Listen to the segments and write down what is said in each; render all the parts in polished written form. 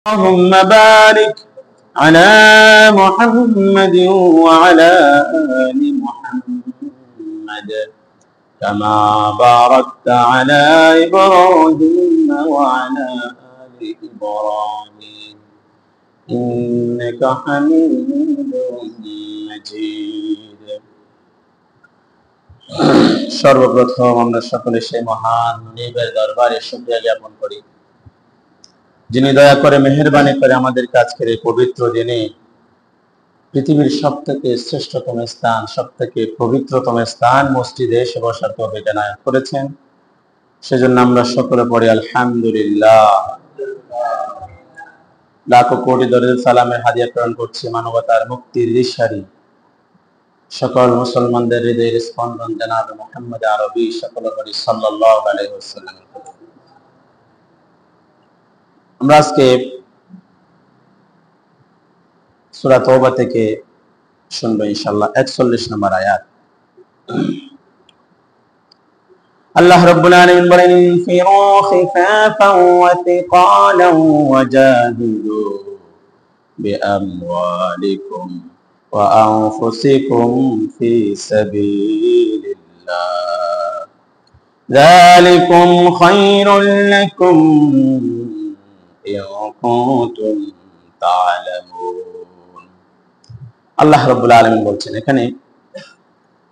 اللهم بارك على محمد وعلى آل محمد كما باركت على إبراهيم وعلى آل إبراهيم إنك حميد مجيد। সর্বপ্রথম আমরা সকলে সেই মহান মুনিবের দরবারে শুকরিয়া জ্ঞাপন করি, যিনি দয়া করে মেহেরবানি করে আমাদেরকে আজকের এই পবিত্র দিনে পৃথিবীর সবথেকে শ্রেষ্ঠতম স্থান, সবথেকে পবিত্রতম স্থান মসজিদে এসে বসার তৌফিক এনায়েত করেছেন। সেজন্য আমরা সকলে পড়ি আলহামদুলিল্লাহ। লাখো কোটি দরুদ সালামের হাদিয়া প্রেরণ করছি মানবতার মুক্তির দিশারি সকল মুসলমানদের হৃদয়ের স্পন্দন জনাব মুহাম্মদ আরবি সকলে পড়ি সাল্লাল্লাহু আলাইহি ওয়াসাল্লাম। আমরা আজকে সূরা তওবা থেকে শুনবো ইনশাআল্লাহ 41 নম্বর আয়াত। আল্লাহ রাব্বুল আলামিন বলেন, ইনফিরু খিফাফান ওয়া থিকালান ওয়াজাহিদু বিআমওয়ালিকুম ওয়া আনফুসিকুম ফি সাবিলিল্লাহ যালিকুম খায়রুল লাকুম আল্লাহ রাব্বুল আলামিন বলছেন, এখানে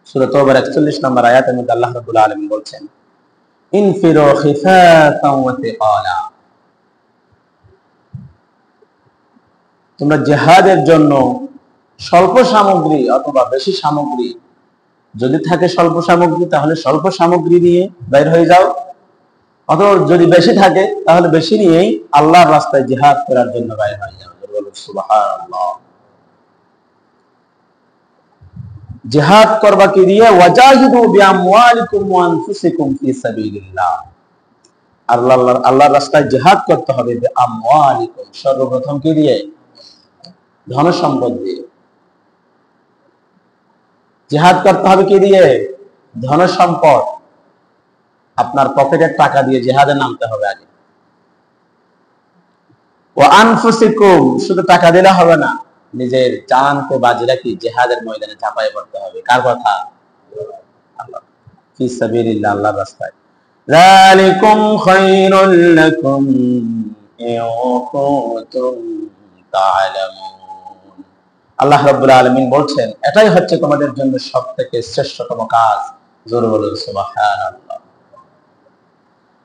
সূরা তওবার 41 নম্বর আয়াতের মধ্যে আল্লাহ রাব্বুল আলামিন বলছেন, ইনফিরু খিফাফান ওয়া থিকালা, তোমরা জিহাদের জন্য স্বল্প সামগ্রী অথবা বেশি সামগ্রী, যদি থাকে স্বল্প সামগ্রী তাহলে স্বল্প সামগ্রী নিয়ে বের হয়ে যাও, অথবা যদি বেশি থাকে তাহলে বেশি নিয়েই আল্লাহর রাস্তায় জিহাদ করার জন্য বাইরে হয়ে যাও। সুবহানাল্লাহ। জিহাদ করবা কি দিয়ে? ওয়াজাহিদু বিআমওয়ালিকুম ওয়া আনফুসিকুম ফি সাবিলিল্লাহ। আল্লাহর রাস্তায় জিহাদ করতে হবে বিআমওয়ালিকুম, সর্বপ্রথম কি দিয়ে? ধন সম্পদ দিয়ে। জিহাদ করতে হবে কি দিয়ে? ধন সম্পদ। আপনার পকেটের টাকা দিয়ে জিহাদে নামতে হবে আগে। ওয়া আনফুসিকুম, শুধু টাকা দিলে হবে না, নিজের জানকে বাজি রাখি জিহাদের ময়দানে ঝাঁপায় পড়তে হবে। কার কথা? আল্লাহ। ফি সাবিলিল্লাহ, আল্লাহর রাস্তায়। যালিকুম খায়রুল লাকুম ইন কুনতুম তা'লামুন। আল্লাহ রাব্বুল আলামিন বলছেন, এটাই হচ্ছে তোমাদের জন্য সবথেকে শ্রেষ্ঠতম কাজ। জোরে বলুন সুবহানাল্লাহ।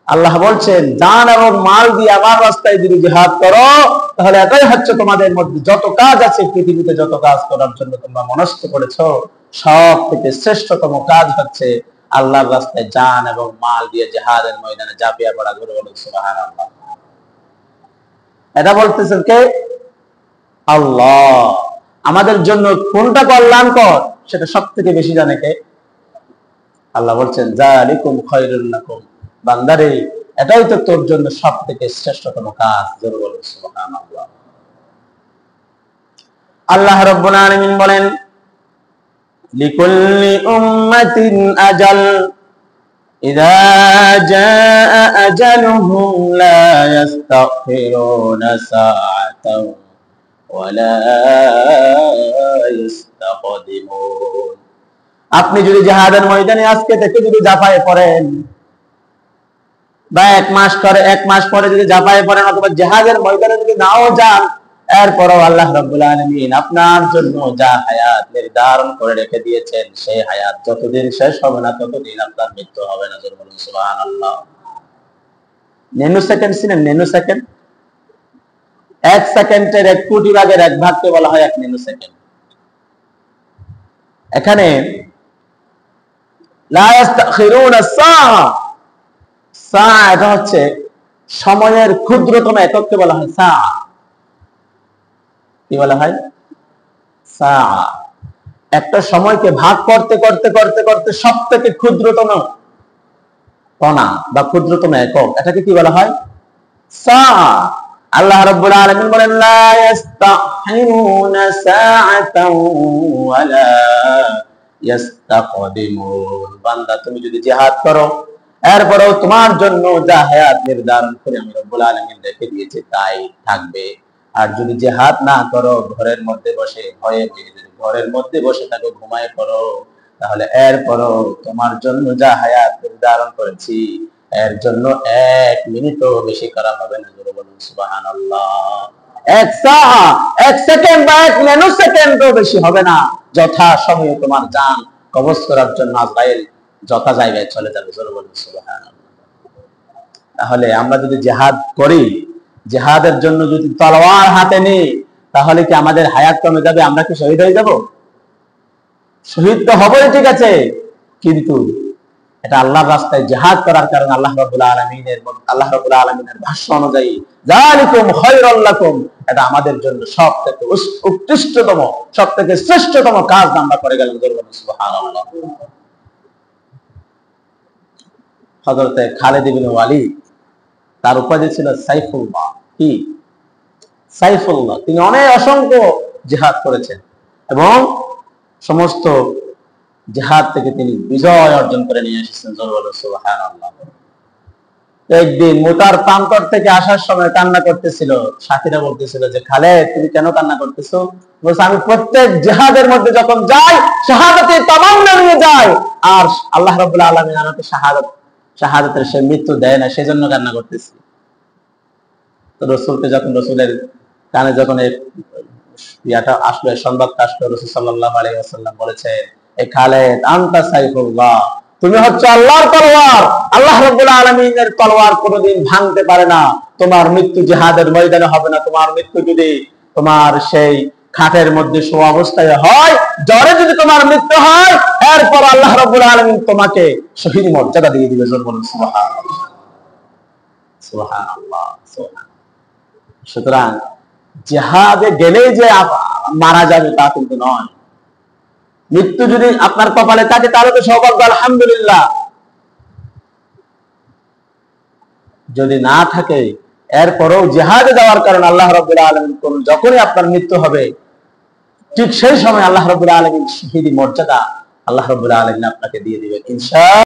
আল্লাহ বলছেন, জান এবং মাল দিয়ে আমার রাস্তায় যদি জিহাদ করো তাহলে এটাই হচ্ছে তোমাদের মধ্যে যত কাজ আছে, পৃথিবীতে যত কাজ করার জন্য তোমরা মনস্থ করেছো, সব থেকে শ্রেষ্ঠতম কাজ হচ্ছে আল্লাহর রাস্তায় জান এবং মাল দিয়ে জিহাদের ময়দানে ঝাঁপিয়ে পড়া। জোরে বলুন সুবহানাল্লাহ। এটা বলতেছেন কে? আল্লাহ। আমাদের জন্য কোনটা কল্যাণকর সেটা সব থেকে বেশি জানে কে? আল্লাহ বলছেন, যালিকুম খায়রুল লাকুম, বান্দারে এটাই তো তোর জন্য সব থেকে শ্রেষ্ঠতম কাজ। জোরে বলুন সুবহানাল্লাহ। আল্লাহ রাব্বুল আলামিন বলেন, লিকুল্লি উম্মাতিন আজাল ইযা জাআ আজালুহুম লা ইস্তাগফিরুনা সাআতাও ওয়া লা ইস্তাকদিমুন। আপনি যদি জিহাদের ময়দানে আজকে থেকে যদি ঝাঁপায়ে পড়েন বা এক মাস পরে যদি ঝাঁপায়ে পড়েন, অথবা জিহাদের ময়দানে যদি নাও যান, এরপরও আল্লাহ রাব্বুল আলামিন আপনার জন্য যা হায়াত নির্ধারণ করে রেখে দিয়েছেন, সেই হায়াত যতদিন শেষ হবে না ততদিন আপনার মৃত্যু হবে না। জোরে বলুন সুবহানাল্লাহ। ন্যানো সেকেন্ড ছিলেন, ন্যানো সেকেন্ড, 1 সেকেন্ডের 1 কোটি ভাগের 1 ভাগকে বলা হয় 1 ন্যানো সেকেন্ড। এখানে লা ইস্তাখিরুনা সাআ, সাআ এটা হচ্ছে সময়ের ক্ষুদ্রতম এককে বলা হয় সাআ। কি বলা হয়? সাআ। একটা সময়কে ভাগ করতে করতে করতে করতে সবথেকে ক্ষুদ্রতম কণা বা ক্ষুদ্রতম একক, এটাকে কি বলা হয়? সাআ। আল্লাহ রাব্বুল আলামিন বলেন, লা ইস্তাখিরুনা সাআতাও ওয়া লা ইস্তাকদিমুন। বান্দা, তুমি যদি জিহাদ করো, এরপরেও তোমার জন্য যা হায়াত নির্ধারণ করে আমি রব্বুল আলামিন রেখে দিয়েছি তাই থাকবে। আর যদি জিহাদ না করো, ঘরের মধ্যে বসে ভয়ে ভয়ে যদি ঘরের মধ্যে বসে থাকো, ঘুমায় পড়ো, তাহলে এরপরও তোমার জন্য যা হায়াত নির্ধারণ করেছি এর জন্য 1 মিনিটও বেশি করা হবে না। জোরে বলুন সুবহানাল্লাহ। 1 সেকেন্ড বা 1 ন্যানো সেকেন্ডও বেশি হবে না। যথা সময়ে তোমার জান কবজ করার জন্য আজরাইল যথা জায়গায় চলে যাবে। জোরে বলুন সুবহানাল্লাহ। তাহলে আমরা যদি জিহাদ করি, জিহাদের জন্য যদি তলোয়ার হাতে নিই, তাহলে কি আমাদের হায়াত কমে যাবে? আমরা কি শহীদ হয়ে যাব? শহীদ তো হবই, ঠিক আছে, কিন্তু এটা আল্লাহর রাস্তায় জিহাদ করার কারণে আল্লাহ রাব্বুল আলামিনের ভাষ্য অনুযায়ী যালিকুম খায়রুল লাকুম, এটা আমাদের জন্য সবথেকে উৎকৃষ্টতম, সবথেকে শ্রেষ্ঠতম কাজ আমরা করে গেলাম। সুবহানাল্লাহ। হযরত খালিদ ইবনে ওয়ালিদ, তার উপাধি ছিল সাইফুল্লাহ। কি? সাইফুল্লাহ। তিনি অসংখ্য জিহাদ করেছেন এবং সমস্ত জিহাদ থেকে তিনি বিজয় অর্জন করে নিয়ে এসেছেন। সুবহানাল্লাহ। একদিন মুতার প্রান্তর থেকে আসার সময় কান্না করতেছিল। সাথীরা বলতেছিল যে, খালেদ তুমি কেন কান্না করতেছো? বলছে, আমি প্রত্যেক জিহাদের মধ্যে যখন যাই শাহাদাতে তামান্না নিয়ে যাই, আর আল্লাহ রাব্বুল আলামিন আমাকে শাহাদাতের সে মৃত্যু দেয় না, সেজন্য কান্না করতেছি। তো রাসূলকে যখন রাসূলের কানে যখন ইয়াটা আসলো, সংবাদটা আসলো, রাসূল সাল্লাল্লাহু আলাইহি ওয়াসাল্লাম বলেছে, এ খালেদ আনতা সাইফুল্লাহ, তুমি হচ্ছে আল্লাহর তলোয়ার। আল্লাহ রাব্বুল আলামিনের তলোয়ার কোনোদিন ভাঙতে পারে না। তোমার মৃত্যু জিহাদের ময়দানে হবে না। তোমার মৃত্যু যদি তোমার সেই খাটের মধ্যে শোয়া অবস্থায় হয়, জ্বরে যদি তোমার মৃত্যু হয়, এরপর আল্লাহ রাব্বুল আলামিন তোমাকে শহীদ মর্যাদা দিয়ে দিবে। বলুন সুবহানাল্লাহ। সুবহানাল্লাহ। সুতরাং জিহাদে গেলেই যে মারা যাবে তা কিন্তু নয়। মৃত্যু যদি আপনার কপালে থাকে তাহলে তো সৌভাগ্য, আলহামদুলিল্লাহ। যদি না থাকে, এরপরেও জিহাদে যাওয়ার কারণে আল্লাহ রাব্বুল আলামিন যখনই আপনার মৃত্যু হবে, ঠিক সেই সময় আল্লাহ রাব্বুল আলামিন শহীদ মর্যাদা আল্লাহ রাব্বুল আলামিন আপনাকে দিয়ে দিবেন ইনশাআল্লাহ।